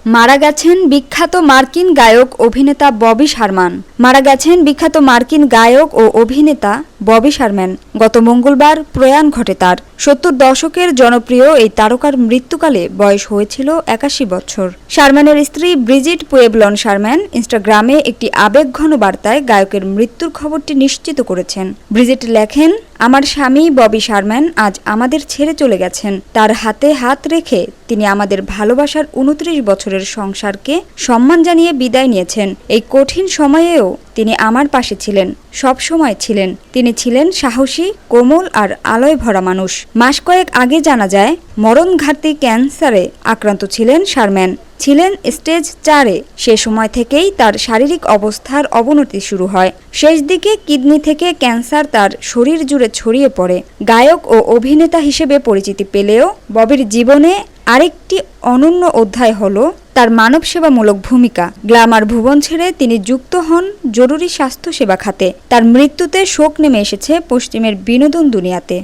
মারা গেছেন বিখ্যাত মার্কিন গায়ক অভিনেতা ববি শারমান। ববি শারম্যান গত মঙ্গলবার প্রয়াণ ঘটে তার। ৭০ দশকের জনপ্রিয় এই তারকার মৃত্যুকালে বয়স হয়েছিল ৮১ বছর। শারম্যানের স্ত্রী ব্রিজিট পুয়েবলন শারম্যান ইনস্টাগ্রামে একটি আবেগঘন বার্তায় গায়কের মৃত্যুর খবরটি নিশ্চিত করেছেন। ব্রিজিট লেখেন, আমার স্বামী ববি শারম্যান আজ আমাদের ছেড়ে চলে গেছেন। তার হাতে হাত রেখে তিনি আমাদের ভালোবাসার ২৯ বছরের সংসারকে সম্মান জানিয়ে বিদায় নিয়েছেন। এই কঠিন সময়েও তিনি আমার পাশে ছিলেন, সব সময় ছিলেন। তিনি ছিলেন সাহসী, কোমল আর আলোয় ভরা মানুষ। মাস কয়েক আগে জানা যায় মরণঘাতী ক্যান্সারে আক্রান্ত ছিলেন শারম্যান। ছিলেন স্টেজ ৪-এ। সে সময় থেকেই তার শারীরিক অবস্থার অবনতি শুরু হয়। শেষ দিকে কিডনি থেকে ক্যান্সার তার শরীর জুড়ে ছড়িয়ে পড়ে। গায়ক ও অভিনেতা হিসেবে পরিচিতি পেলেও ববির জীবনে আরেকটি অনন্য অধ্যায় হলো তার মানবসেবামূলক ভূমিকা। গ্ল্যামার ভুবন ছেড়ে তিনি যুক্ত হন জরুরি স্বাস্থ্যসেবা খাতে। তার মৃত্যুতে শোক নেমে এসেছে পশ্চিমের বিনোদন দুনিয়াতে।